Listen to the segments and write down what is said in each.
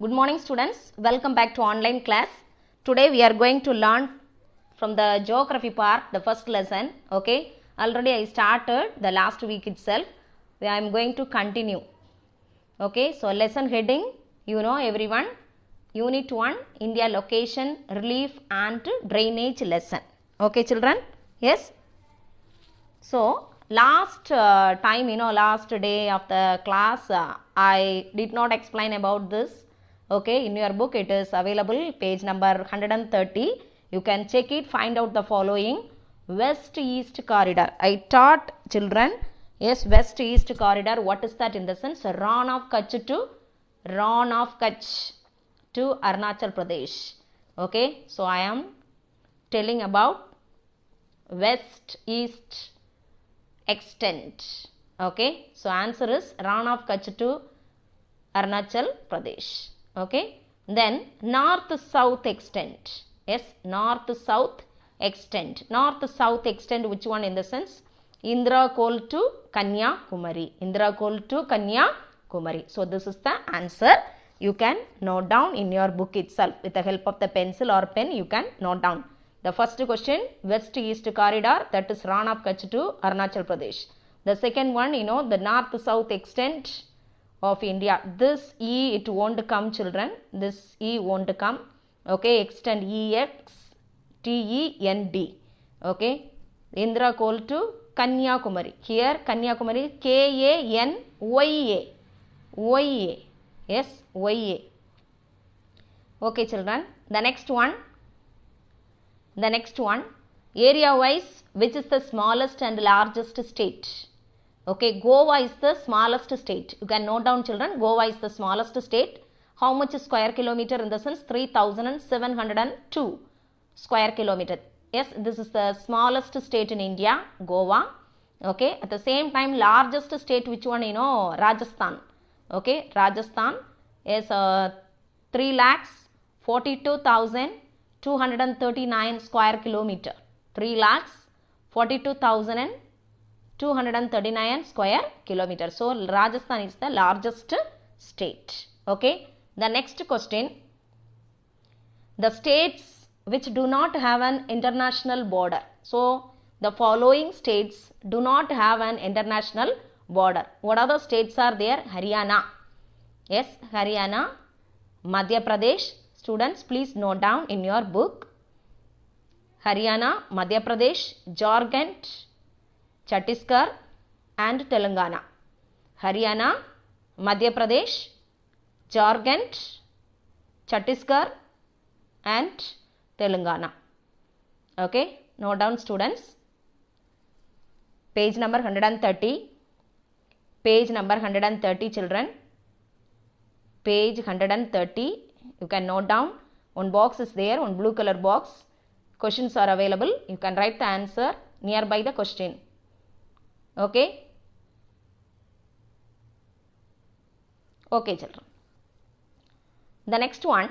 Good morning students, welcome back to online class. Today we are going to learn from the geography part, the first lesson. Okay, already I started the last week itself. I am going to continue. Okay, so lesson heading, you know everyone, Unit 1, India location, relief and drainage lesson. Okay children, yes. So last time, last day of the class, I did not explain about this. Okay, in your book it is available, page number 130. You can check it, find out the following. West-East corridor. I taught children, yes, West-East corridor. What is that in the sense? Ran of Kutch to Arunachal Pradesh. Okay, so I am telling about West-East extent. Okay, so answer is Ran of Kutch to Arunachal Pradesh. Okay, then north-south extent. Yes, north-south extent. North-south extent, which one in the sense? Indra Kol to Kanyakumari. Indra Kol to Kanyakumari. So this is the answer. You can note down in your book itself. With the help of the pencil or pen, you can note down. The first question, West-East corridor, that is Ran of Kutch to Arunachal Pradesh. The second one, the north-south extent of India. This E, it won't come children. This E won't come. Okay, extend E-X-T-E-N-D. Okay, Indra Kol to Kanyakumari. Here Kanyakumari, K-A-N-Y-A. Y-A. Yes, Y-A. Okay children, the next one, area wise, which is the smallest and largest state? Okay, Goa is the smallest state. You can note down children, Goa is the smallest state. How much square kilometer in the sense? 3,702 square kilometer. Yes, this is the smallest state in India, Goa. Okay, at the same time, largest state, which one? Rajasthan. Okay, Rajasthan is 3,42,239 square kilometer. 3,42,239 square kilometer. So Rajasthan is the largest state. Okay, the next question, the states which do not have an international border. So the following states do not have an international border. What other states are there? Haryana. Yes, Haryana, Madhya Pradesh. Students, please note down in your book. Haryana, Madhya Pradesh, Jharkhand, Chhattisgarh and Telangana. Haryana, Madhya Pradesh, Jharkhand, Chhattisgarh and Telangana. Okay, note down students. Page number 130. Page number 130 children. Page 130. You can note down. One box is there, one blue color box. Questions are available. You can write the answer nearby the question. Okay. Okay children. The next one,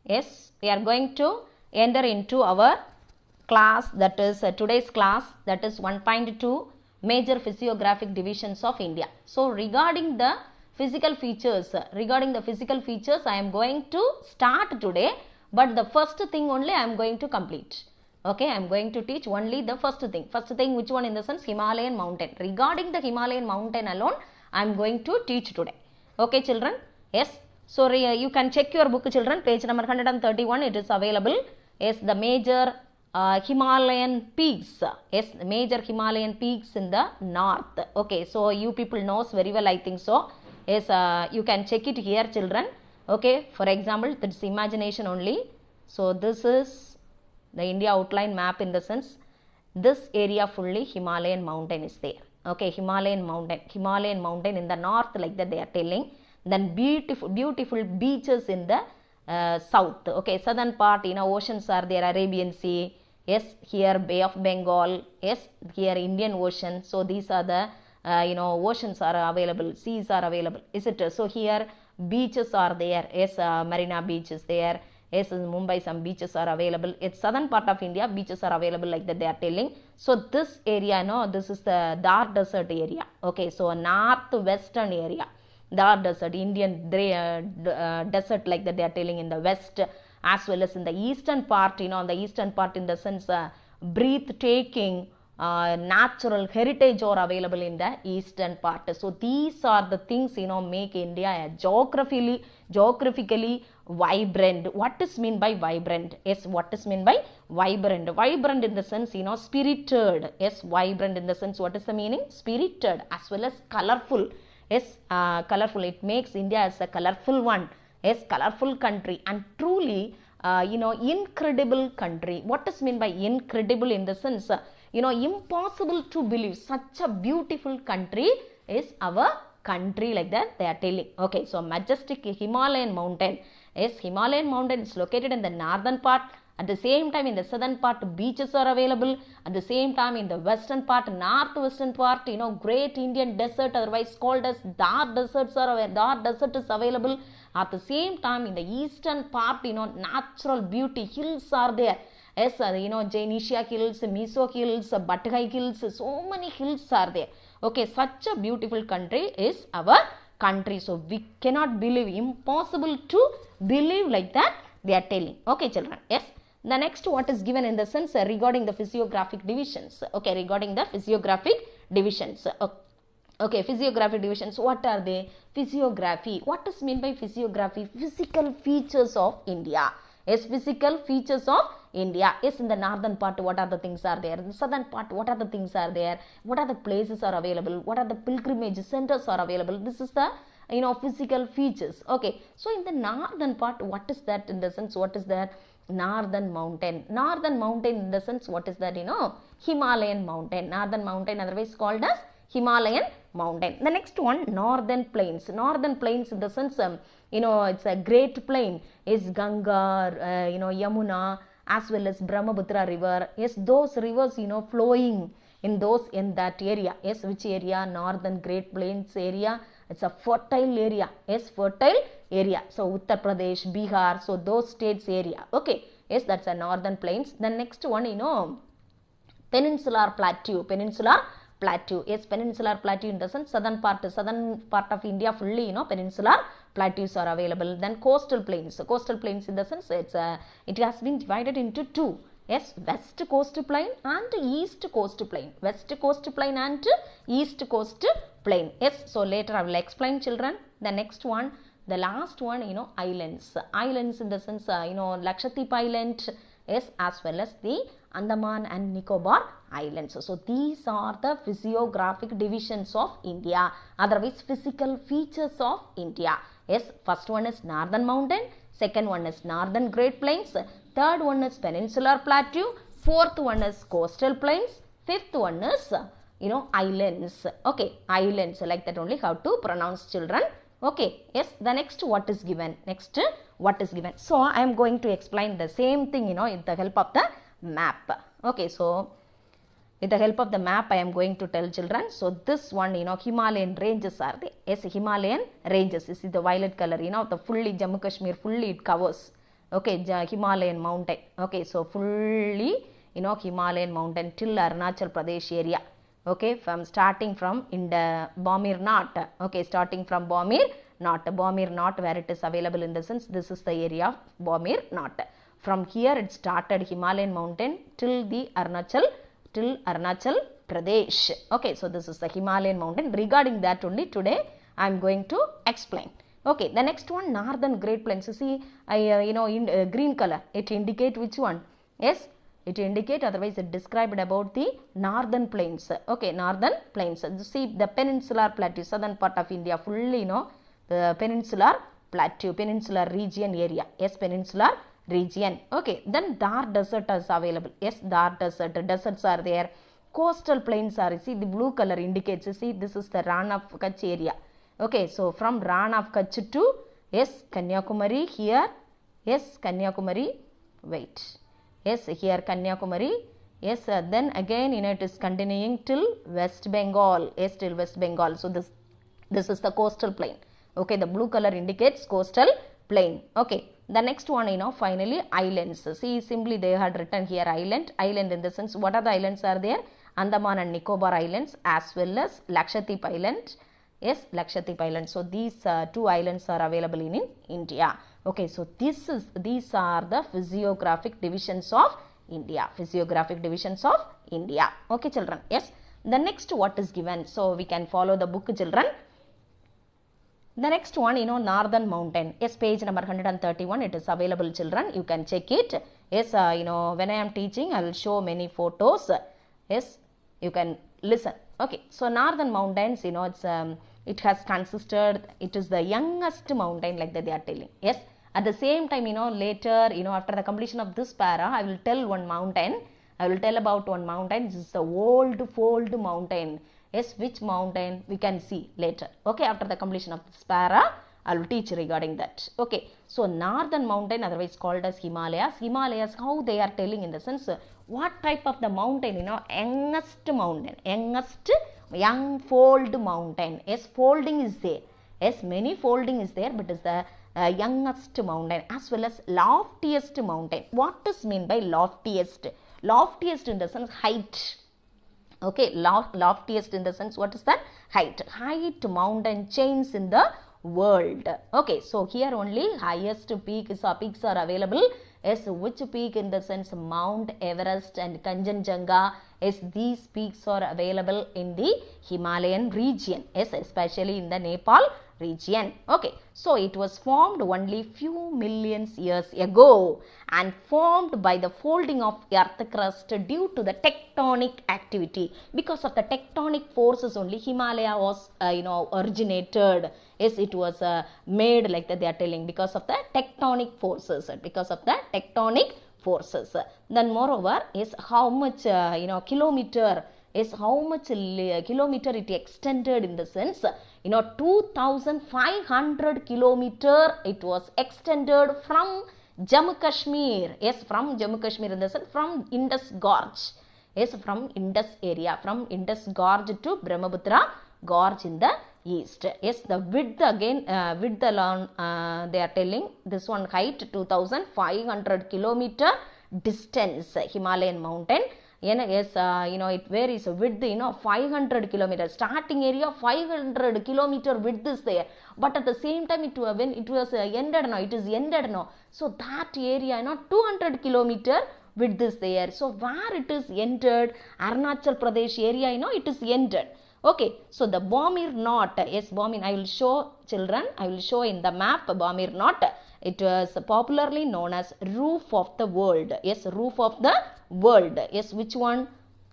yes, we are going to enter into our class, that is today's class, that is 1.2 major physiographic divisions of India. So regarding the physical features, I am going to start today, but the first thing only I am going to complete. Okay, I am going to teach only the first thing. First thing, which one in the sense? Himalayan mountain. Regarding the Himalayan mountain alone, I am going to teach today. Okay children, yes. So you can check your book children, page number 131, it is available. Yes, the major Himalayan peaks. Yes, major Himalayan peaks in the north. Okay, so you people knows very well, I think so. Yes, you can check it here children. Okay, for example, that's imagination only. So this is the India outline map, in the sense this area fully Himalayan mountain is there. Okay, Himalayan mountain in the north, like that they are telling. Then beautiful beaches in the south. Okay, southern part, oceans are there, Arabian Sea. Yes, here Bay of Bengal. Yes, here Indian Ocean. So these are the oceans are available, seas are available, is it? So here beaches are there. Yes, Marina Beach is there. Yes, in Mumbai some beaches are available. It's southern part of India, beaches are available, like that they are telling. So this area, this is the Thar desert area. Okay, so northwestern area. Thar desert, Indian desert, like that they are telling in the west, as well as in the eastern part, in the eastern part, in the sense breathtaking natural heritage are available in the eastern part. So these are the things make India a geographically vibrant. What is mean by vibrant? Yes, what is mean by vibrant? Vibrant in the sense spirited. Yes, vibrant in the sense, what is the meaning? Spirited, as well as colorful. Yes, colorful. It makes India as a colorful one. Yes, colorful country, and truly incredible country. What is mean by incredible? In the sense impossible to believe such a beautiful country is our country, like that they are telling. Okay, so majestic Himalayan mountain. Yes, Himalayan mountain is located in the northern part. At the same time, in the southern part, beaches are available. At the same time, in the western part, northwestern part, great Indian desert, otherwise called as Thar desert is available. At the same time, in the eastern part, natural beauty, hills are there. Yes, Jainisha hills, Miso hills, Bathai hills, so many hills are there. Okay, such a beautiful country is our country. So we cannot believe, impossible to believe, like that they are telling. Okay, children. Yes. The next, what is given in the sense regarding the physiographic divisions. Okay, regarding the physiographic divisions. Okay, physiographic divisions, what are they? Physiography. What is mean by physiography? Physical features of India. Yes, physical features of India. Yes, in the northern part, what are the things are there? In the southern part, what are the things are there? What are the places are available? What are the pilgrimage centers are available? This is the physical features. Okay, so in the northern part, what is that? In the sense, what is that? Northern mountain. Northern mountain in the sense, what is that? Himalayan mountain. Northern mountain, otherwise called as Himalayan mountain. The next one, northern plains. Northern plains in the sense, it's a great plain, is Ganga, Yamuna, as well as Brahmaputra river. Yes, those rivers, flowing in that area. Yes, which area? Northern Great Plains area. It's a fertile area. Yes, fertile area. So Uttar Pradesh, Bihar, so those states area. Okay, yes, that's a northern plains. The next one, peninsular plateau. Peninsular plateau. Yes, peninsular plateau in the sense southern part of India fully, peninsular plateaus are available. Then coastal plains. Coastal plains in the sense, it has been divided into two. Yes, west coast plain and east coast plain. West coast plain and east coast plain. Yes, so later I will explain, children. The next one, the last one, islands. Islands in the sense, Lakshadweep Island, yes, as well as the Andaman and Nicobar Islands. So these are the physiographic divisions of India, otherwise physical features of India. Yes, first one is northern mountain, second one is northern Great Plains, third one is peninsular plateau, fourth one is coastal plains, fifth one is islands. Okay, islands, like that only how to pronounce, children. Okay, yes, the next, what is given? Next, what is given? So I am going to explain the same thing, with the help of the map. Okay, so with the help of the map, I am going to tell, children. So this one, Himalayan ranges are there. Yes, Himalayan ranges. You see the violet color, the fully Jammu Kashmir, fully it covers. Okay, Himalayan mountain. Okay, so fully, Himalayan mountain till Arunachal Pradesh area. Okay, from starting from in the Bomir Knot. Okay, starting from Bomir Knot. Bomir Knot, where it is available in the sense, this is the area of Bomir Knot. From here it started Himalayan mountain till the Arunachal Pradesh. Okay, so this is the Himalayan mountain. Regarding that only today I am going to explain. Okay, the next one, northern Great Plains. You see, in green color, it indicate which one? Yes, it indicate, otherwise it described about the northern plains. Okay, northern plains. You see the peninsular plateau, southern part of India, fully, the peninsular plateau, peninsular region area. Yes, peninsular region. Okay, then Thar desert is available. Yes, Thar desert, deserts are there. Coastal plains are, see the blue color indicates, you see this is the Ran of Kutch area. Okay, so from Ran of Kutch to, yes, Kanyakumari here. Yes, Kanyakumari, wait. Yes, here Kanyakumari. Yes, then again, it is continuing till West Bengal. Yes, till West Bengal. So this is the coastal plain. Okay, the blue color indicates coastal plain. Okay, the next one, finally islands. See, simply they had written here island. Island in the sense, what are the islands are there? Andaman and Nicobar Islands, as well as Lakshadweep Island, Yes, Lakshadweep Island. So these two islands are available in India. Okay, so these are the physiographic divisions of India. Physiographic divisions of India. Okay, children. Yes. The next what is given? So we can follow the book, children. The next one, Northern Mountain. Yes, page number 131. It is available, children. You can check it. Yes, when I am teaching, I will show many photos. Yes, you can listen. Okay, so Northern Mountains, it has consisted, it is the youngest mountain, like that they are telling. Yes, at the same time, later, after the completion of this para, I will tell one mountain. I will tell about one mountain. This is the old fold mountain. Yes, which mountain we can see later. Okay, after the completion of this para, I will teach regarding that. Okay, so Northern Mountain, otherwise called as Himalayas. Himalayas, how they are telling in the sense, what type of the mountain, youngest mountain, young fold mountain. Yes, folding is there. Yes, many folding is there, but is the youngest mountain as well as loftiest mountain. What does mean by loftiest? Loftiest in the sense height. Okay, loftiest in the sense, what is that? Height. Height mountain chains in the world. Okay, so here only highest peaks are available. Yes, which peak in the sense Mount Everest and Kanchenjunga. Yes, these peaks are available in the Himalayan region. Yes, especially in the Nepal region. Okay, so it was formed only few millions years ago and formed by the folding of earth crust due to the tectonic activity. Because of the tectonic forces only Himalaya was originated. Yes, it was made, like that they are telling, because of the tectonic forces. Because of the tectonic forces. Then moreover is how much kilometer is how much kilometer it extended in the sense 2500 kilometer it was extended from Jammu Kashmir. Yes, from Jammu Kashmir in the sense from Indus Gorge. Yes, from Indus area, from Indus Gorge to Brahmaputra Gorge in the east. Yes, the width again, width along they are telling, this one height 2500 kilometer distance Himalayan mountain. Yes, it varies width, 500 kilometers. Starting area 500 kilometer width is there, but at the same time when it was ended now, it is ended now. So that area, 200 kilometer width is there. So where it is entered, Arunachal Pradesh area, it is entered. Okay, so the Bomir knot, yes, Bomir, I will show children, I will show in the map Bomir knot. It was popularly known as roof of the world. Yes, roof of the world. Yes, which one?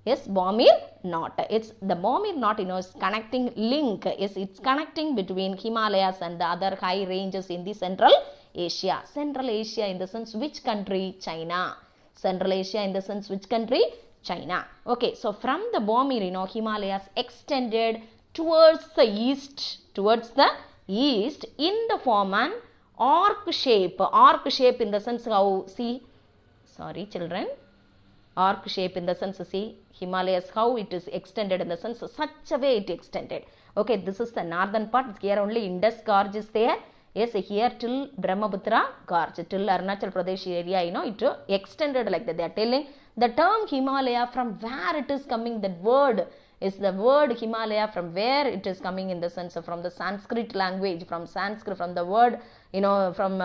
Yes, Bomir knot. It's the Bomir knot, is connecting link. Yes, it's connecting between Himalayas and the other high ranges in the Central Asia. Central Asia in the sense which country? China. Central Asia in the sense which country? China. Okay, so from the Bomir, Himalayas extended towards the east in the form an arc shape. Arc shape in the sense how, see, sorry children, arc shape in the sense, see, Himalayas how it is extended in the sense such a way it extended. Okay, this is the northern part. Here only Indus Gorge is there. Yes, here till Brahmaputra Gorge, till Arunachal Pradesh area, it extended like that. They are telling the term Himalaya, from where it is coming, that word is the word Himalaya, from where it is coming in the sense of from the Sanskrit language, from the word, from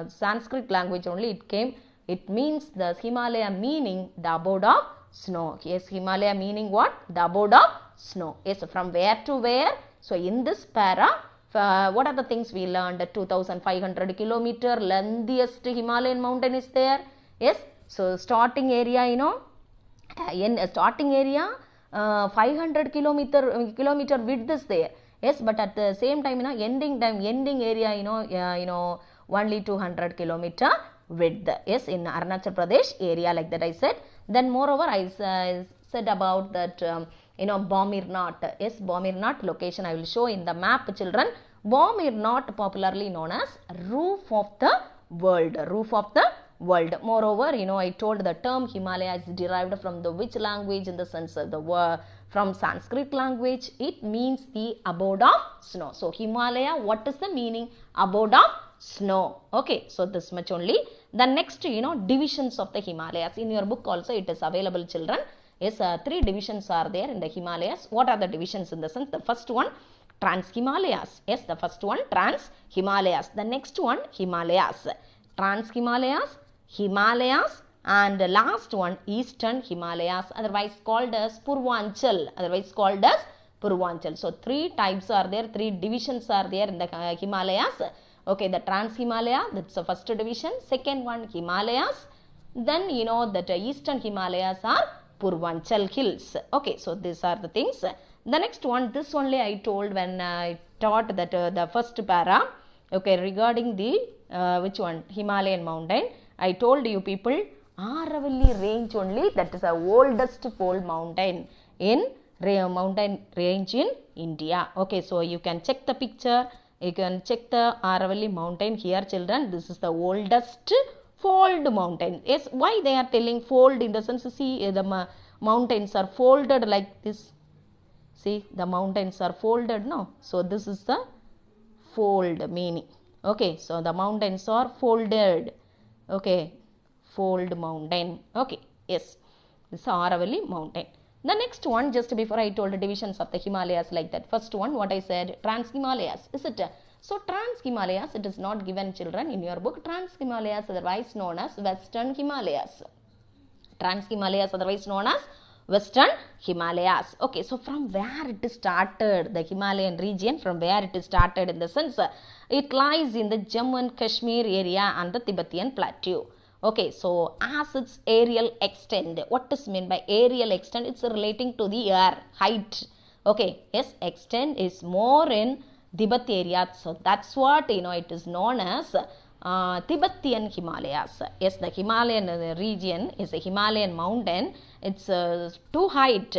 Sanskrit language only it came. It means the Himalaya meaning the abode of snow. Yes, Himalaya meaning what? The abode of snow. Yes, from where to where? So in this para, what are the things we learned? 2500 kilometer lengthiest Himalayan mountain is there. Yes, so starting area, in starting area 500 kilometer width is there. Yes, but at the same time, ending area, only 200 kilometer width. Yes, in Arunachal Pradesh area, like that I said. Then moreover, I said about that, Bomir knot. Yes, Bomir knot location I will show in the map, children. Bomir knot popularly known as roof of the world. Roof of the world. Moreover, I told the term Himalaya is derived from the which language in the sense of the word from Sanskrit language. It means the abode of snow. So Himalaya, what is the meaning? Abode of snow. Okay, so this much only. The next, divisions of the Himalayas. In your book also it is available, children. Yes, 3 divisions are there in the Himalayas. What are the divisions in the sense? The first one, Trans-Himalayas. Yes, the first one Trans-Himalayas. The next one Himalayas. Trans-Himalayas, Himalayas, and the last one Eastern Himalayas, otherwise called as Purvanchal. So three types are there, three divisions are there in the Himalayas. Okay, the Trans-Himalaya, that's the first division. Second one Himalayas. Then you know that Eastern Himalayas are Purvanchal hills. Okay, so these are the things. The next one, this only I told when I taught that the first para. Okay, regarding the which one, Himalayan mountain, I told you people Aravalli range only, that is the oldest fold mountain in mountain range in India. Okay, so you can check the picture, you can check the Aravalli mountain here, children. This is the oldest fold mountain. Yes, why they are telling fold? In the sense, see, the mountains are folded like this. See, the mountains are folded, no? So this is the fold meaning. Okay, so the mountains are folded. Okay, fold mountain. Okay, yes, this is Aravalli mountain. The next one, just before I told the divisions of the Himalayas like that. First one, what I said, Trans-Himalayas, is it? So Trans-Himalayas, it is not given, children, in your book. Trans-Himalayas, otherwise known as Western Himalayas. Trans-Himalayas, otherwise known as Western Himalayas. Okay, so from where it started, the Himalayan region, from where it started, in the sense, it lies in the Jammu and Kashmir area and the Tibetan plateau. Okay, so as its aerial extent, what is meant by aerial extent? It's relating to the air, height. Okay, yes, extent is more in Tibet area. So that's what, you know, it is known as Tibetan Himalayas. Yes, the Himalayan region is a Himalayan mountain. It's too height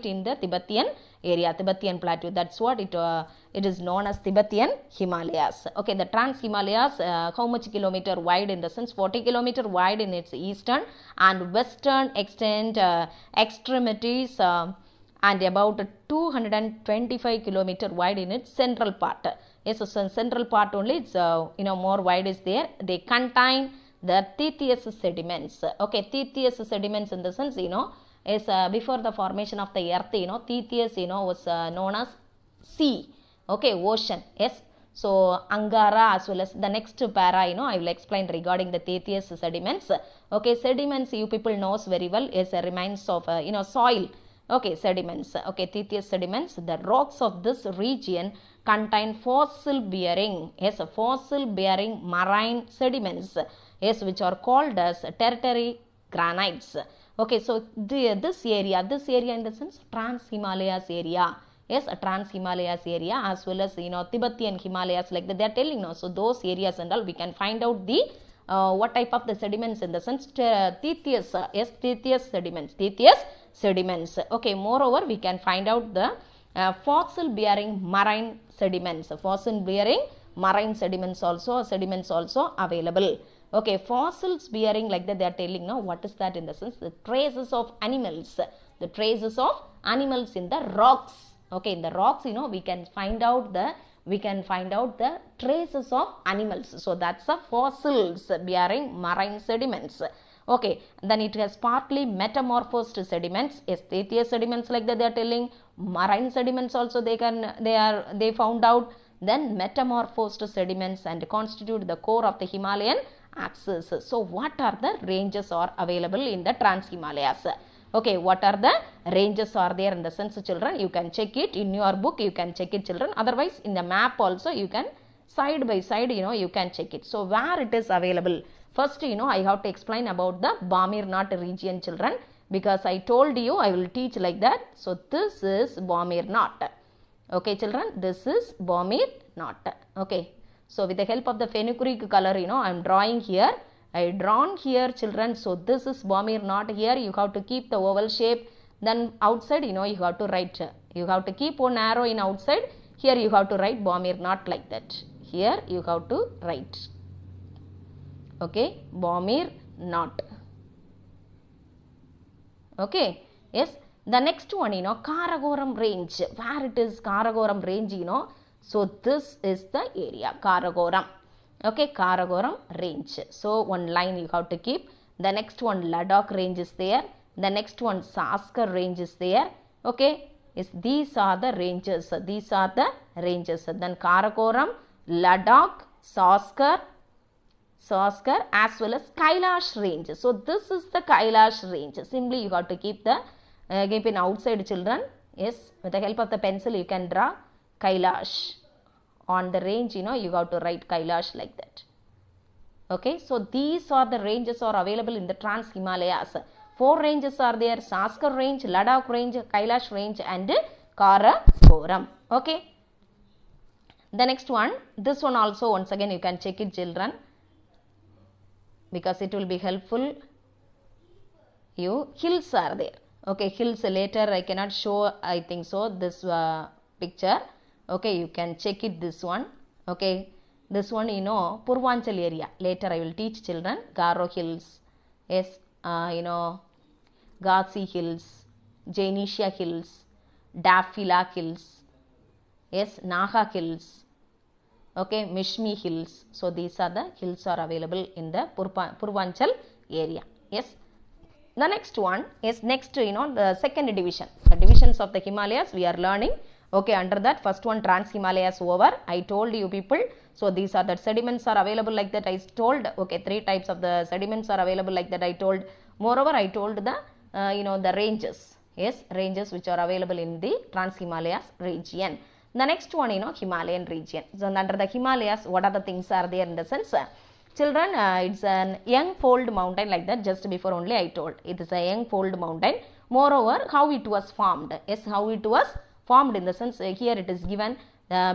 in the Tibetan area, Tibetan plateau. That's what it is known as Tibetan Himalayas. Okay, the Trans-Himalayas, how much kilometer wide? In the sense, 40 kilometer wide in its eastern and western extent extremities, and about 225 kilometer wide in its central part. Yes, so central part only, it's you know, more wide is there. They contain the tedious sediments. Okay, tedious sediments in the sense, you know, is before the formation of the earth, you know, tedious, you know, was known as sea. Okay, ocean. Yes, so Angara, as well as the next para, you know, I will explain regarding the tedious sediments. Okay, sediments you people knows very well is a remains of you know, soil. Okay, sediments. Okay, tedious sediments. The rocks of this region contain fossil bearing, yes, fossil bearing marine sediments, yes, which are called as tertiary granites. Okay, so this area in the sense, Trans-Himalayas area. Yes, a Trans-Himalayas area, as well as, you know, Tibetan Himalayas, like that they are telling now. So those areas and all, we can find out the what type of the sediments, in the sense, tedious, yes, tedious sediments. Okay, moreover, we can find out the fossil bearing marine sediments. Fossil bearing marine sediments also available. Okay, fossils bearing, like that they are telling now. What is that? In the sense, the traces of animals. The traces of animals in the rocks. Okay, in the rocks, you know, we can find out the traces of animals. So that's the fossils bearing marine sediments. Okay, then it has partly metamorphosed sediments. Yes, tedious sediments, like that they are telling. Marine sediments also they found out. Then metamorphosed sediments and constitute the core of the Himalayan axis. So what are the ranges are available in the Trans-Himalayas? Okay, what are the ranges are there in the sense, children? You can check it in your book, you can check it, children. Otherwise, in the map also, you can side by side, you know, you can check it. So where it is available? First, you know, I have to explain about the Bamir-Nat region, children, because I told you I will teach like that. So this is Bamir-Nat. Okay, children, this is Bamir-Nat. Okay, so with the help of the fenugreek color, you know, I am drawing here. I drawn here, children. So this is Bamir-Nat. Here you have to keep the oval shape. Then outside, you know, you have to write. You have to keep one arrow in outside. Here you have to write Bamir-Nat like that. Here you have to write. Okay, Bamir-Nat. Okay, yes. The next one, you know, Karakoram range. Where it is Karakoram range, you know. So this is the area, Karakoram. Okay, Karakoram range. So one line you have to keep. The next one, Ladakh range is there. The next one, Saskar range is there. Okay, Yes, these are the ranges. These are the ranges. Then Karakoram, Ladakh, Saskar as well as Kailash range. So this is the Kailash range. Simply you got to keep the keep in outside, children. Yes, with the help of the pencil you can draw Kailash. On the range, you got to write Kailash like that. Okay, so these are the ranges are available in the Trans-Himalayas. 4 ranges are there: Saskar range, Ladakh range, Kailash range and Karakoram. Okay. The next one, this one also once again you can check it, children, because it will be helpful. Hills are there. Okay, hills later I cannot show, I think so, this picture. Okay, you can check it, this one. Okay, this one Purvanchal area. Later I will teach children. Garo hills. Yes, Ghazi hills, Jainisha hills, Dafila hills. Yes, Naha hills. Okay, Mishmi hills. So these are the hills are available in the Purvanchal area. Yes. The next one is the second division. The divisions of the Himalayas we are learning. Okay, under that first one Trans-Himalayas over. I told you people. So these are the sediments are available like that I told. Okay, 3 types of the sediments are available like that I told. Moreover, I told the the ranges. Yes, ranges which are available in the Trans-Himalayas region. The next one, Himalayan region. So under the Himalayas, what are the things are there in the sense? Children, it's a young fold mountain like that. Just before only I told. It is a young fold mountain. Moreover, how it was formed. Yes, how it was formed in the sense here it is given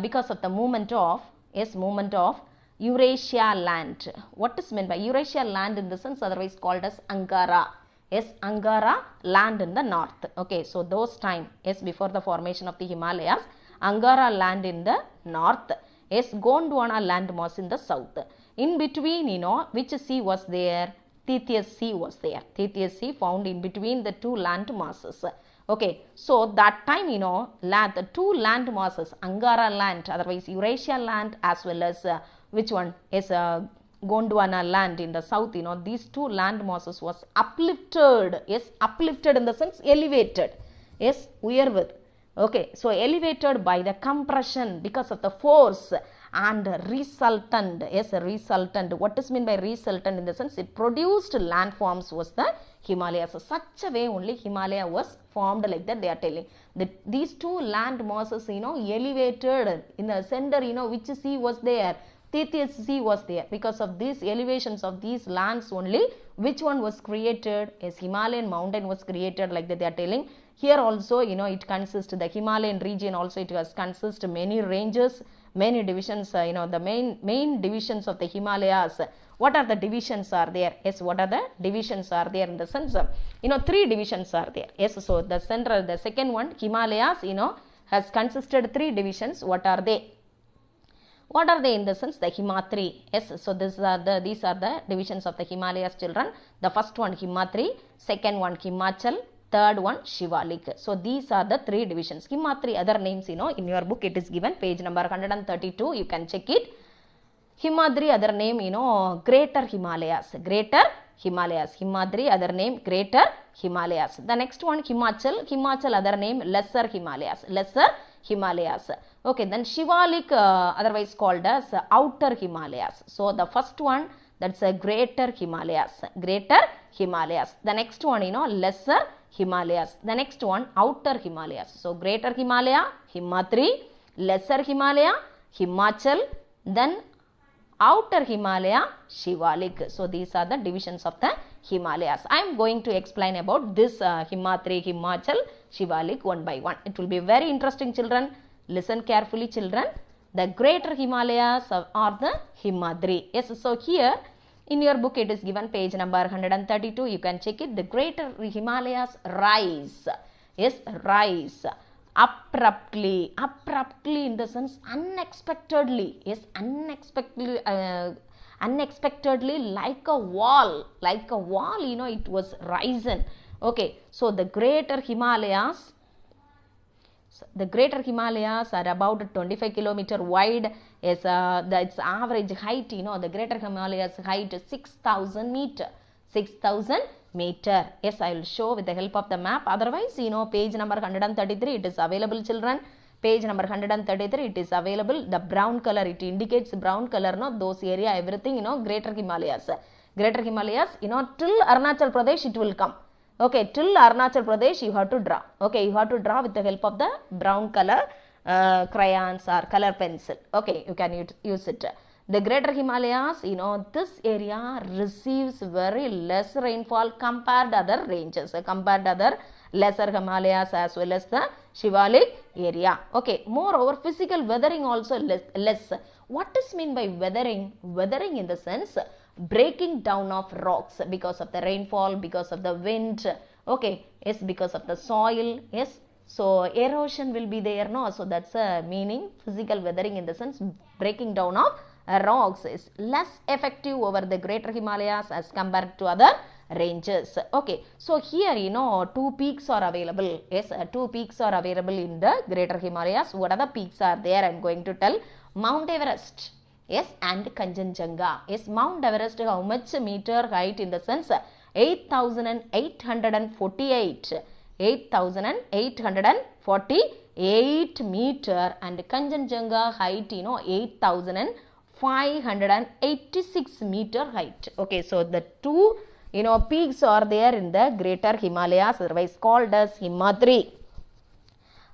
because of the movement of Eurasia land. What is meant by Eurasia land in the sense otherwise called as Angara. Yes, Angara land in the north. Okay, so those time, yes, before the formation of the Himalayas, Angara land in the north. Yes, Gondwana landmass in the south. In between, which sea was there? Tethys Sea was there. Tethys Sea found in between the 2 land masses. Okay, so that time, the 2 land masses, Angara land, otherwise Eurasia land, as well as which one is Gondwana land in the south, these 2 land masses was uplifted. Yes, uplifted in the sense elevated. Yes, uyarvad. Okay, so elevated by the compression because of the force and resultant. Yes, resultant. What is meant by resultant in the sense it produced landforms was the Himalayas. So such a way only Himalaya was formed like that they are telling. These 2 land masses, elevated in the center, which sea was there? Tethys Sea was there. Because of these elevations of these lands only, which one was created? Yes, Himalayan mountain was created like that they are telling. Here also, it consists, the Himalayan region also it has consist many ranges, many divisions, the main divisions of the Himalayas. What are the divisions are there? Yes, what are the divisions are there in the sense, 3 divisions are there. Yes, so the second one, Himalayas, has consisted 3 divisions. What are they? What are they in the sense? The Himatri. Yes, so these are the divisions of the Himalayas, children. The first one Himatri, second one Himachal, third one Shivalik. So these are the 3 divisions. Himatri, other names, in your book it is given, page number 132, you can check it. Himadri, other name, Greater Himalayas. Greater Himalayas. Himadri, other name, Greater Himalayas. The next one Himachal. Himachal, other name, Lesser Himalayas. Lesser Himalayas. Okay, then Shivalik, otherwise called as Outer Himalayas. So the first one, that's a Greater Himalayas. Greater Himalayas. The next one, Lesser Himalayas. The next one, Outer Himalayas. So Greater Himalaya, Himatri, Lesser Himalaya, Himachal, then Outer Himalaya, Shivalik. So these are the divisions of the Himalayas. I am going to explain about this Himatri, Himachal, Shivalik one by one. It will be very interesting, children. Listen carefully, children. The Greater Himalayas are the Himadri. Yes, so here in your book it is given, page number 132. You can check it. The Greater Himalayas rise. Yes, rise abruptly. Abruptly in the sense unexpectedly. Yes, unexpectedly like a wall. Like a wall, it was risen. Okay, so the Greater Himalayas. The Greater Himalayas are about 25 kilometer wide. Is its average height, the Greater Himalayas height is 6,000 meter. 6,000 meter. Yes, I will show with the help of the map. Otherwise, page number 133, it is available, children. Page number 133, it is available. The brown color, it indicates brown color, no, those area, everything, Greater Himalayas. Greater Himalayas, till Arunachal Pradesh, it will come. Okay, till Arunachal Pradesh, you have to draw. Okay, you have to draw with the help of the brown color crayons or color pencil. Okay, you can use it. The Greater Himalayas, this area receives very less rainfall compared to other ranges, compared to other lesser Himalayas as well as the Shivalik area. Okay, moreover, physical weathering also less. What is mean by weathering? Weathering in the sense, breaking down of rocks because of the rainfall, because of the wind. Okay, yes, because of the soil. Yes, so erosion will be there, no? So that's a meaning. Physical weathering in the sense, breaking down of rocks is less effective over the Greater Himalayas as compared to other ranges. Okay, so here two peaks are available. Yes, two peaks are available in the Greater Himalayas. What are the peaks are there? I am going to tell. Mount Everest, yes, and Kanchenjunga. Yes, Mount Everest, how much meter height in the sense? 8,848. 8,848 meter, and Kanchenjunga height 8,586 meter height. Okay, so the two peaks are there in the Greater Himalayas, otherwise called as Himadri.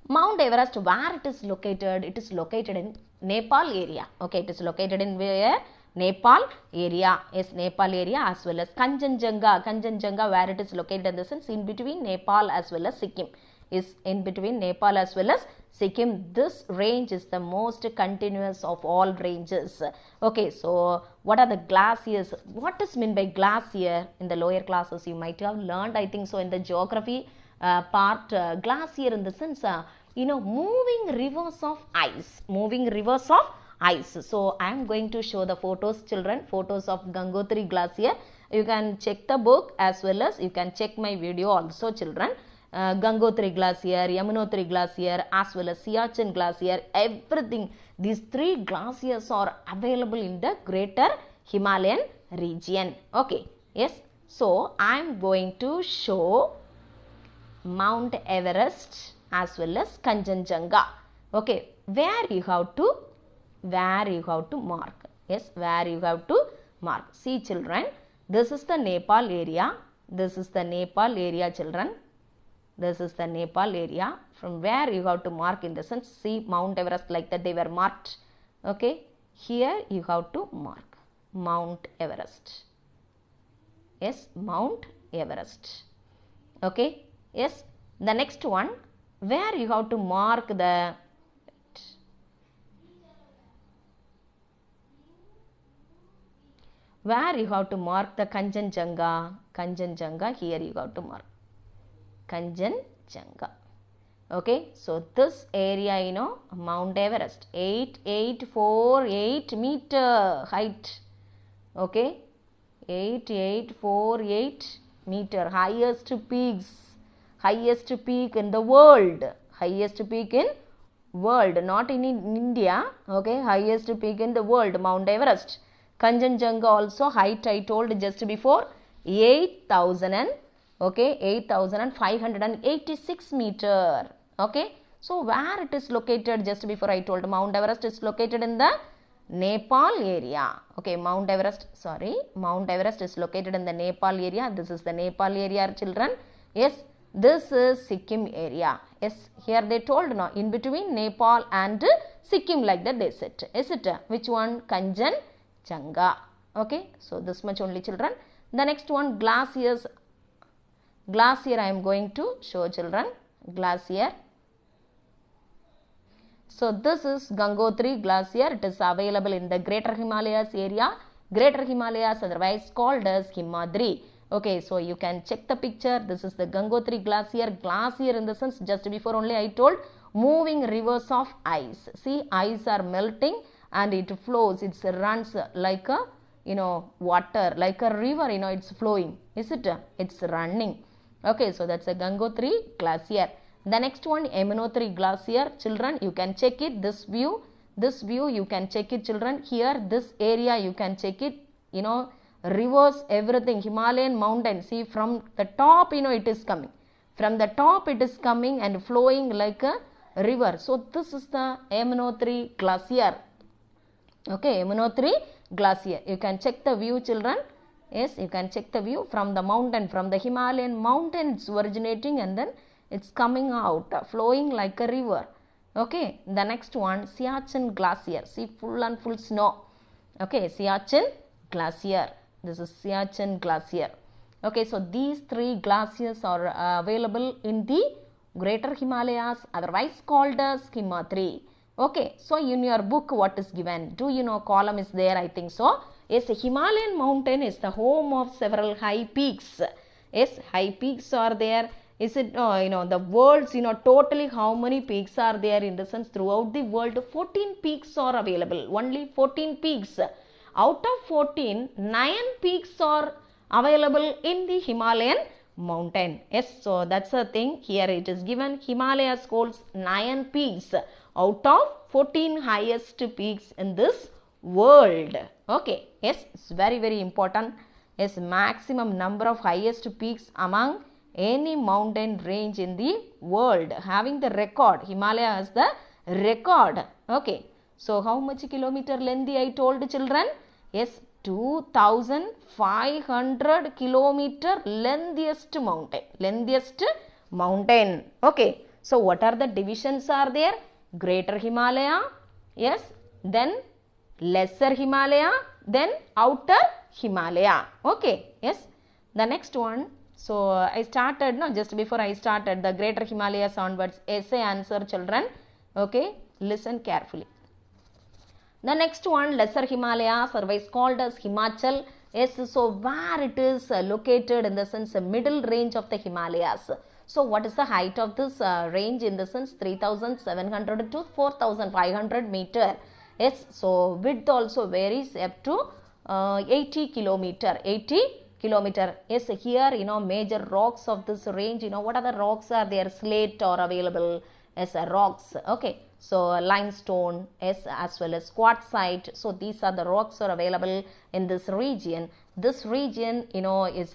Mount Everest, where it is located? It is located in Nepal area. Okay, it is located in where? Nepal area. Yes, Nepal area, as well as Kanchenjunga. Kanchenjunga, where it is located in the sense, in between Nepal as well as Sikkim. Is in between Nepal as well as Sikkim. This range is the most continuous of all ranges. Okay, so what are the glaciers? What is meant by glacier? In the lower classes you might have learned, I think so, in the geography part. Glacier in the sense, moving rivers of ice. Moving rivers of ice. So I am going to show the photos, children, photos of Gangotri glacier. You can check the book as well as you can check my video also, children. Gangotri glacier, Yamunotri glacier, as well as Siachen glacier, everything. These three glaciers are available in the Greater Himalayan region. Okay, yes. So I am going to show Mount Everest as well as Kanchenjunga. Okay, where you have to mark. Yes, where you have to mark. See, children, this is the Nepal area. This is the Nepal area, children. This is the Nepal area. From where you have to mark in the sense, see Mount Everest like that they were marked. Okay, here you have to mark Mount Everest. Yes, Mount Everest. Okay, yes. The next one, where you have to mark the Kanchenjunga. Kanchenjunga, here you have to mark Kanchenjunga. Okay, so this area, Mount Everest, 8848 meter height. Okay, 8848 meter, highest peak in the world. Highest peak in world, not in India. Okay, highest peak in the world, Mount Everest. Kanchenjunga also height I told just before, 8,586 meter. Okay, so where it is located? Just before I told, Mount Everest is located in the Nepal area. Okay, Mount Everest is located in the Nepal area. This is the Nepal area, children. Yes, this is Sikkim area. Yes, here they told, no, in between Nepal and Sikkim, like that they said. Is it? Which one? Kanchenjunga. Okay, so this much only, children. The next one, glaciers. Glacier I am going to show, children. Glacier. So this is Gangotri glacier. It is available in the Greater Himalayas area. Greater Himalayas, otherwise called as Himadri. Okay, so you can check the picture. This is the Gangotri glacier. Glacier in the sense, just before only I told, moving rivers of ice. See, ice are melting and it flows. It runs like a water, like a river. It's flowing. Is it? It's running. Okay, so that's a Gangotri glacier. The next one, Yamunotri glacier. Children, you can check it. This view you can check it, children. Here, this area you can check it. rivers, everything, Himalayan mountain. See, from the top, it is coming. From the top it is coming and flowing like a river. So this is the Yamunotri glacier. Okay, Yamunotri glacier. You can check the view, children. Yes, you can check the view from the mountain, from the Himalayan mountains originating, and then it's coming out, flowing like a river. Okay, the next one, Siachen glacier. See, full and full snow. Okay, Siachen glacier. This is Siachen glacier. Okay, so these three glaciers are available in the Greater Himalayas, otherwise called as Himatri. Okay, so in your book what is given? Do you know column is there? I think so. Yes, Himalayan mountain is the home of several high peaks. Yes, high peaks are there. Is it, the world's, totally how many peaks are there in the sense throughout the world? 14 peaks are available. Only 14 peaks. Out of 14, 9 peaks are available in the Himalayan mountain. Yes, so that's the thing. Here it is given. Himalayas holds 9 peaks out of 14 highest peaks in this world. Okay, yes, it's very, very important. Yes, maximum number of highest peaks among any mountain range in the world. Having the record, Himalaya has the record. Okay, so how much kilometer lengthy I told children? Yes, 2500 kilometer lengthiest mountain. Okay, so what are the divisions are there? Greater Himalaya, yes, then Lesser Himalaya, then Outer Himalaya. Okay, yes, the next one. So I started, just before I started the Greater Himalayas onwards, essay answer, children. Okay, listen carefully. The next one, Lesser Himalayas, otherwise called as Himachal. Yes, so where it is located in the sense middle range of the Himalayas. So what is the height of this range in the sense 3700 to 4500 meter. Yes, so width also varies up to 80 kilometer. Yes, here major rocks of this range, what are the rocks are there? Slate are available as rocks. Okay, so limestone, yes, as well as quartzite. So these are the rocks are available in this region. This region is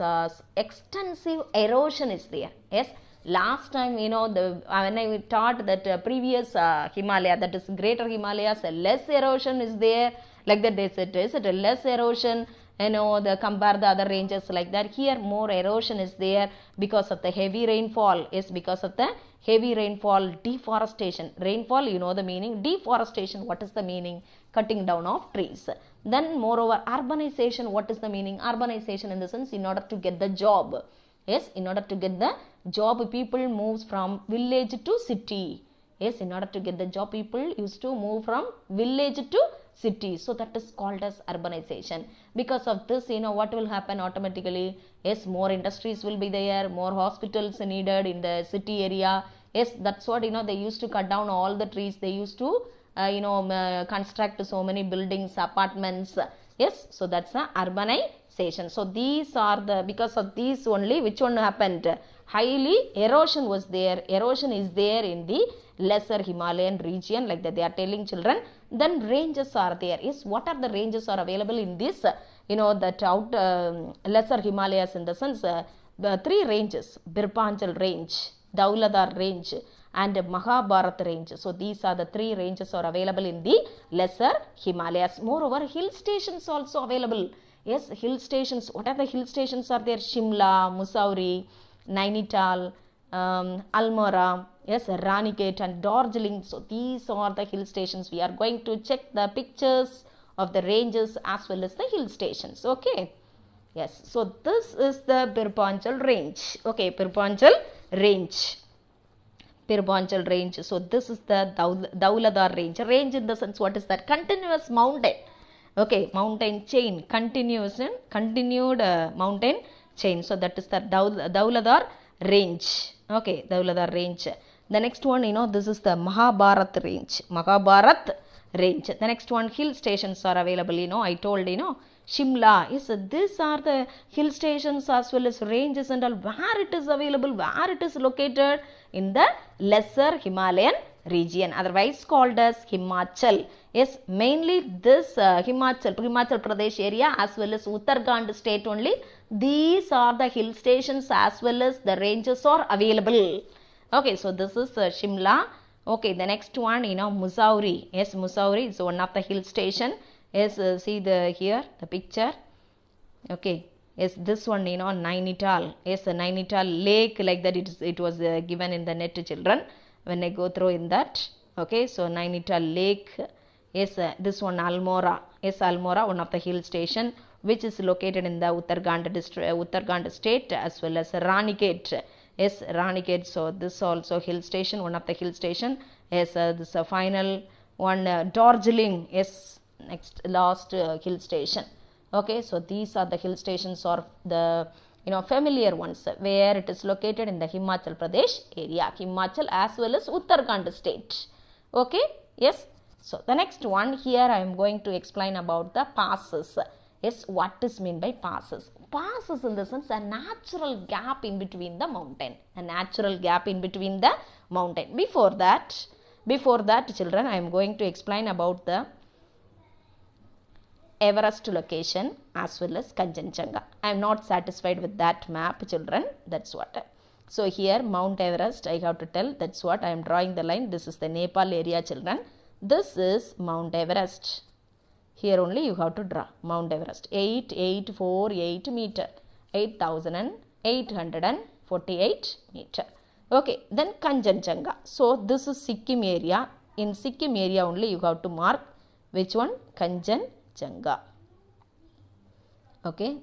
extensive erosion is there. Yes, last time when I taught that previous Himalaya, that is Greater Himalayas, less erosion is there. Like that they said, is it less erosion? Compare the other ranges like that. Here more erosion is there because of the heavy rainfall. Yes, because of the heavy rainfall, deforestation. Rainfall, the meaning. Deforestation, what is the meaning? Cutting down of trees. Then moreover, urbanization, what is the meaning? Urbanization in the sense in order to get the job. Yes, in order to get the job, people moves from village to city. Yes, in order to get the job, people used to move from village to city. So that is called as urbanization. Because of this, what will happen automatically? Yes, more industries will be there, more hospitals needed in the city area. Yes, that's what, they used to cut down all the trees. They used to, construct so many buildings, apartments. Yes, so that's the urbanization. So these are the, because of these only, which one happened? Highly erosion was there. Erosion is there in the Lesser Himalayan region, like that they are telling children. Then ranges are there. Yes, what are the ranges are available in this? That Lesser Himalayas in the sense, the three ranges: Birpanchal range, Dauladar range, and Mahabharat range. So these are the three ranges are available in the Lesser Himalayas. Moreover, hill stations also available. Yes, hill stations. What are the hill stations are there? Shimla, Mussoorie, Nainital, Almora, yes, Ranikhet and Darjeeling. So these are the hill stations. We are going to check the pictures of the ranges as well as the hill stations. Okay, yes, so this is the Birpanchal range. Okay, Birpanchal range. So this is the Dauladar range. Range in the sense, what is that? Continuous mountain. Okay, mountain chain, continued mountain chain. So that is the Dauladar range. Okay, Dauladar range. The next one, this is the Mahabharat range. The next one, hill stations are available. I told, Shimla. Yes, these are the hill stations as well as ranges and all. Where it is available, where it is located? In the Lesser Himalayan region, otherwise called as Himachal. Yes, mainly this Himachal Pradesh area as well as Uttarakhand state only. These are the hill stations as well as the ranges are available. Okay, so this is Shimla. Okay, the next one, Mussoorie. Yes, Mussoorie is one of the hill station. Yes, see here the picture. Okay, yes, this one, Nainital. Yes, Nainital lake, like that it was given in the net, children, when I go through in that. Okay, so Nainital lake. Yes, this one Almora. Yes, Almora, one of the hill station which is located in the Uttarakhand state, as well as Ranikhet. Yes, Ranikhet. So this also hill station, one of the hill station. Yes, this final one, Darjeeling. Yes, last hill station. Okay, so these are the hill stations or the familiar ones where it is located in the Himachal Pradesh area, Himachal as well as Uttarakhand state. Okay, yes. So the next one, here I am going to explain about the passes. Yes, what is meant by passes? Passes in the sense a natural gap in between the mountain, a natural gap in between the mountain. Before that children, I am going to explain about the Everest location as well as Kanchenjunga. I am not satisfied with that map, children. That's what. So here Mount Everest, I have to tell. That's what I am drawing the line. This is the Nepal area, children. This is Mount Everest. Here only you have to draw Mount Everest. 8848 meter. 8848 meter. Okay, then Kanchenjunga. So this is Sikkim area. In Sikkim area only you have to mark which one? Kanchenjunga. Okay,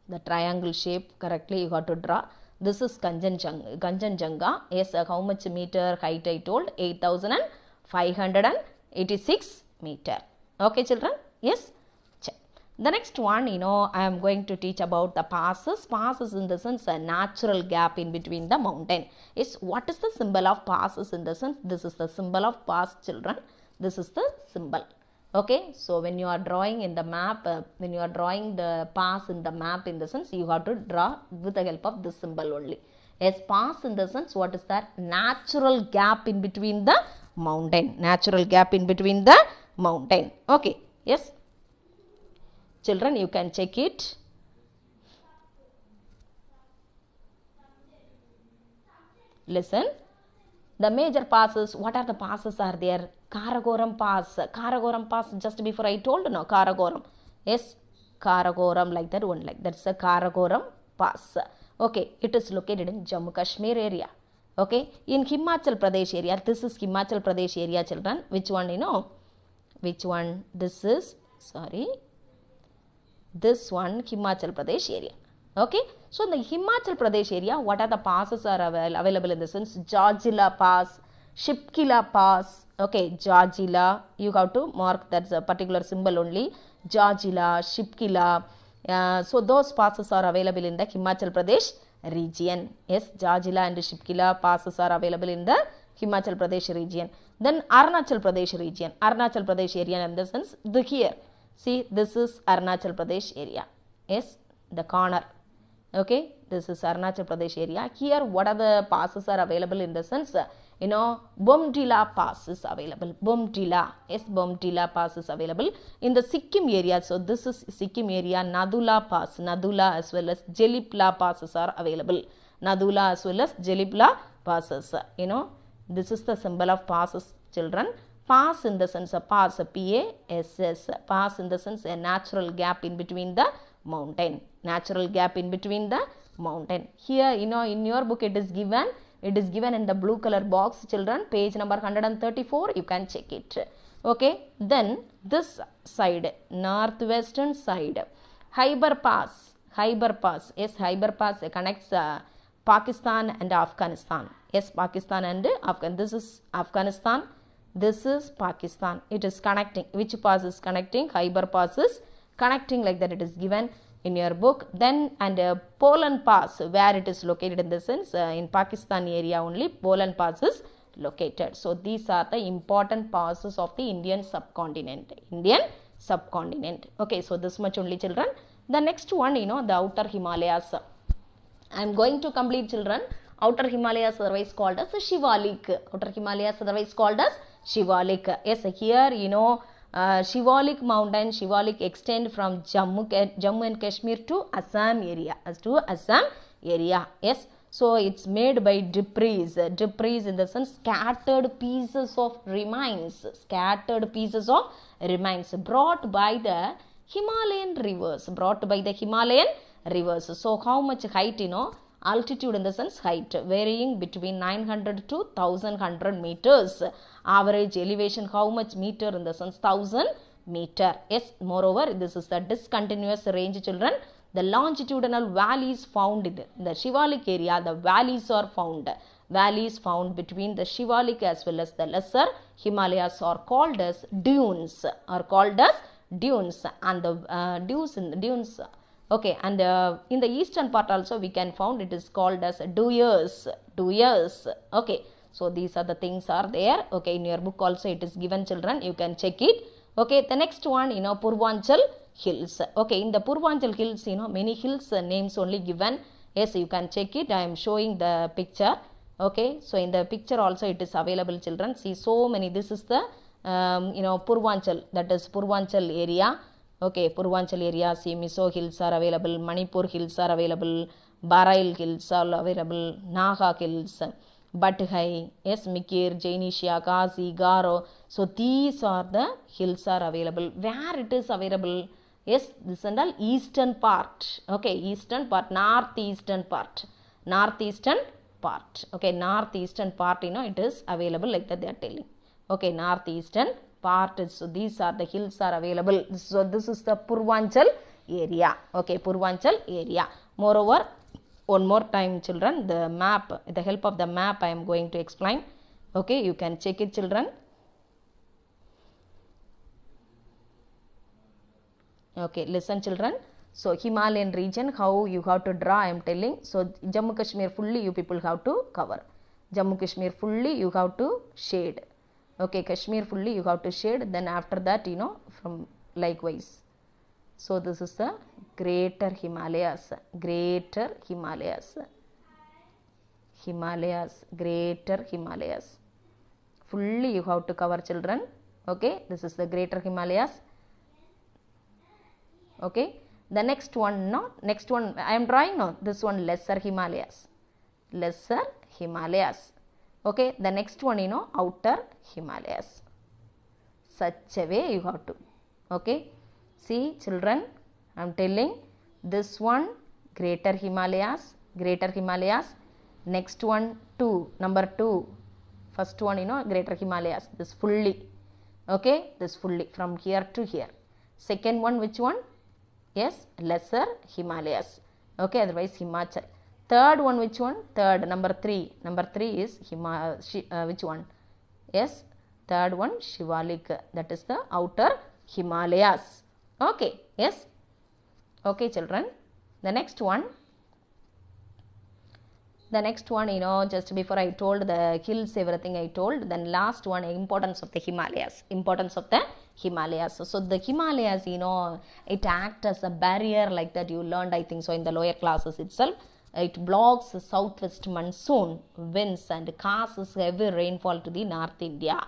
the triangle shape correctly you have to draw. This is Kanchenjunga. Yes, how much meter height I told? 8586 meter. Okay, children? Yes. Check. The next one, I am going to teach about the passes. Passes in the sense a natural gap in between the mountain. Yes, what is the symbol of passes in the sense? This is the symbol of pass, children. This is the symbol. Okay, so when you are drawing in the map, when you are drawing the pass in the map, in the sense you have to draw with the help of this symbol only. Yes, pass in the sense, what is that? Natural gap in between the mountain. Natural gap in between the mountain. Okay, yes. Children, you can check it. Listen. The major passes, what are the passes are there? Karakoram Pass. Karakoram Pass, just before I told, no, Karakoram. Yes, Karakoram, like that one, like that's a Karakoram Pass. Okay, it is located in Jammu Kashmir area. Okay, in Himachal Pradesh area, this is Himachal Pradesh area, children. Which one, Which one? This is, this one, Himachal Pradesh area. Okay, so in the Himachal Pradesh area, what are the passes are available in the sense? Jorjila Pass, Shipkila Pass. Okay, Jorjila, you have to mark that's a particular symbol only. Jorjila, Shipkila. So those passes are available in the Himachal Pradesh region. Yes, Jorjila and Shipkila passes are available in the Himachal Pradesh region. Then Arunachal Pradesh region. Arunachal Pradesh area in the sense, here. See, this is Arunachal Pradesh area. Yes, the corner. Okay, this is Arunachal Pradesh area. Here, what are the passes are available in the sense? Bomdila Pass is available. Bomdila. Yes, Bomdila Pass is available in the Sikkim area. So, this is Sikkim area. Nadula Pass. Nadula as well as Jelipla passes are available. Nadula as well as Jelipla passes. This is the symbol of passes, children. Pass in the sense of pass, P-A-S-S. Pass in the sense a natural gap in between the mountain. Natural gap in between the mountain. Here, in your book it is given in the blue color box, children, page number 134, you can check it. Okay, then this side, northwestern side, Khyber Pass. Yes, Khyber Pass connects Pakistan and Afghanistan. Yes, Pakistan and Afghanistan. This is Afghanistan. This is Pakistan. It is connecting. Which pass is connecting? Khyber Pass is connecting, like that it is given in your book. Then Poland Pass, where it is located in the sense in Pakistan area only, Poland Pass is located. So these are the important passes of the Indian subcontinent. Okay, so this much only, children. The next one, the outer Himalayas. I am going to complete, children, Outer Himalayas otherwise called as Shivalik. Outer Himalayas otherwise called as Shivalik. Yes, here Shivalik mountain, Shivalik extend from Jammu and Kashmir to Assam area. Yes, so it's made by debris in the sense scattered pieces of remains brought by the Himalayan rivers. So how much height, altitude in the sense height, varying between 900 to 1100 meters. Average elevation, how much meter in the sense 1000 meter. Yes, moreover, this is the discontinuous range, children. The longitudinal valleys found in the Shivalik area, the valleys found between the Shivalik as well as the lesser Himalayas are called as dunes. And the dunes. Okay, and in the eastern part also we can found it is called as duyers. Okay, so these are the things are there. Okay, in your book also it is given, children, you can check it. Okay, the next one, Purvanchal hills. Okay, in the Purvanchal hills, many hills names only given. Yes, you can check it. I am showing the picture. Okay, so in the picture also it is available, children. See, so many. This is the Purvanchal, that is Purvanchal area. Okay, Purvanchal area, see, Miso hills are available, Manipur hills are available, Barail hills are available, Naga hills, Bathai, yes, Mikir, Jainisha, Kasi, Garo. So these are the hills are available. Where it is available? Yes, this is the eastern part. Okay, eastern part, northeastern part. Okay, northeastern part, it is available like that they are telling. Okay, northeastern part is, so these are the hills are available. So this is the Purvanchal area. Okay, Purvanchal area. Moreover, one more time, children, the map, with the help of the map I am going to explain. Okay, you can check it, children. Okay, listen, children. So Himalayan region, how you have to draw, I am telling. So Jammu Kashmir fully you people have to cover. Jammu Kashmir fully you have to shade. Okay, Kashmir fully you have to shade. Then after that, from likewise. So this is the Greater Himalayas. Greater Himalayas. Greater Himalayas. Fully you have to cover, children. Okay, this is the Greater Himalayas. Okay, the next one, I am drawing, this one Lesser Himalayas. Okay, the next one, Outer Himalayas. Such a way you have to. Okay, see, children, I am telling, this one Greater Himalayas. Next one, number 2. First one, Greater Himalayas, this fully. Okay, this fully from here to here. Second one, which one? Yes, Lesser Himalayas. Okay, otherwise Himachal. Third one, which one? Third, number 3. Number 3 is which one? Yes, third one, Shivalik. That is the Outer Himalayas. Okay, yes. Okay, children. The next one, just before I told the hills, everything I told. Then last one, importance of the Himalayas. So the Himalayas, it acts as a barrier like that you learned, I think so, in the lower classes itself. It blocks the southwest monsoon winds and causes heavy rainfall to the North India.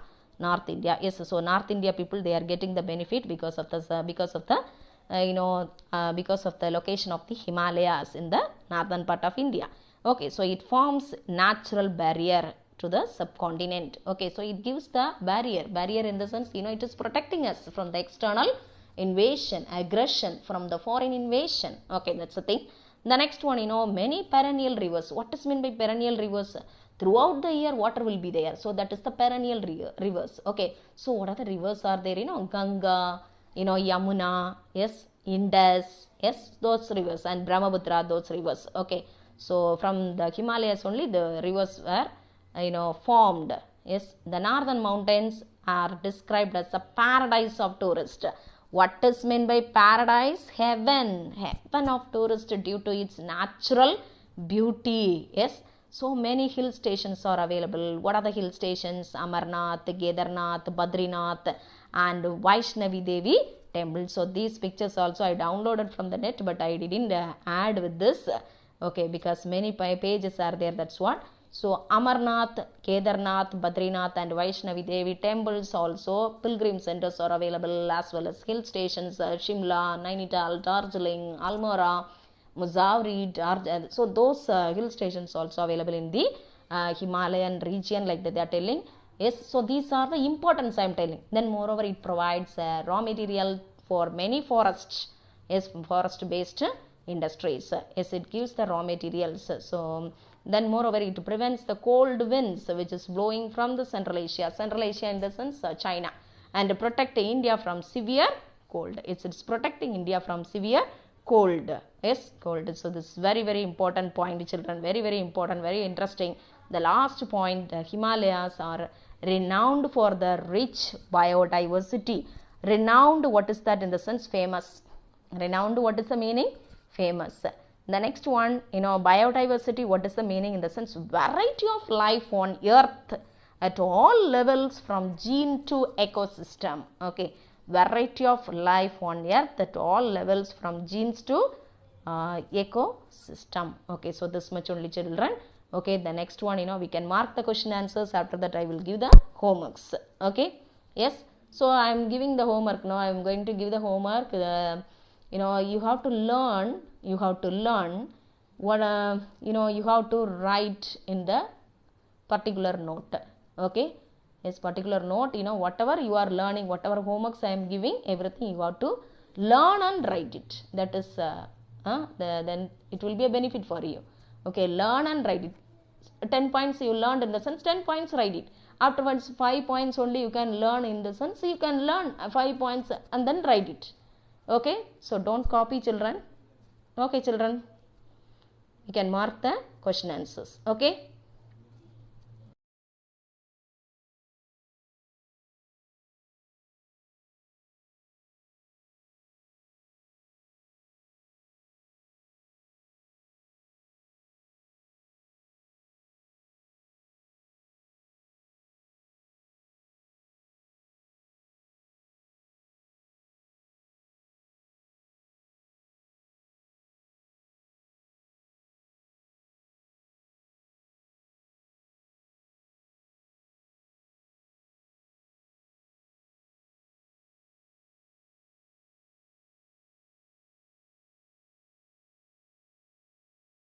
Yes, so North India people, they are getting the benefit because of the location of the Himalayas in the northern part of India. Okay, so it forms natural barrier to the subcontinent. Okay, so it gives the barrier in the sense, it is protecting us from the external invasion, aggression, from the foreign invasion. Okay, that's the thing. The next one, many perennial rivers. What is meant by perennial rivers? Throughout the year water will be there. So that is the perennial rivers. Okay, so what are the rivers are there? Ganga, Yamuna, yes, Indus, yes, those rivers, and Brahmaputra, those rivers. Okay, so from the Himalayas only the rivers were formed. Yes, the northern mountains are described as a paradise of tourists. What is meant by paradise? Heaven of tourists due to its natural beauty. Yes, so many hill stations are available. What are the hill stations? Amarnath, Kedarnath, Badrinath, and Vaishnavi Devi temple. So these pictures also I downloaded from the net, but I didn't add with this Okay, because many pages are there, that's what. So Amarnath, Kedarnath, Badrinath and Vaishnavi Devi temples also, pilgrim centers are available, as well as hill stations, Shimla, Nainital, Darjeeling, Almora, Mussoorie, so those hill stations also available in the Himalayan region, like that they are telling. Yes, so these are the importance I am telling. Then moreover it provides raw material for many forests. Yes, forest based industries. Yes, it gives the raw materials. So then moreover it prevents the cold winds which is blowing from the Central Asia in the sense China, and protect India from severe cold. It's protecting India from severe cold. Yes, cold. So this is very very important point, children, very very important, very interesting. The last point, Himalayas are renowned for the rich biodiversity. Renowned, what is that in the sense? Famous. Renowned, what is the meaning? Famous. The next one, biodiversity, what is the meaning in the sense? Variety of life on earth at all levels from gene to ecosystem. Okay, variety of life on earth at all levels from genes to ecosystem. Okay, so this much only, children. Okay, the next one, we can mark the question answers. After that I will give the homeworks. Okay, yes, so I am giving the homework now. I am going to give the homework. You have to learn what you have to write in the particular note. Okay, yes, particular note, whatever you are learning, whatever homeworks I am giving, everything you have to learn and write it. That is then it will be a benefit for you. Okay, learn and write it. 10 points you learned in the sense, 10 points write it. Afterwards 5 points only you can learn in the sense, you can learn 5 points and then write it. Okay, so don't copy, children. Okay, children, you can mark the question answers. Okay.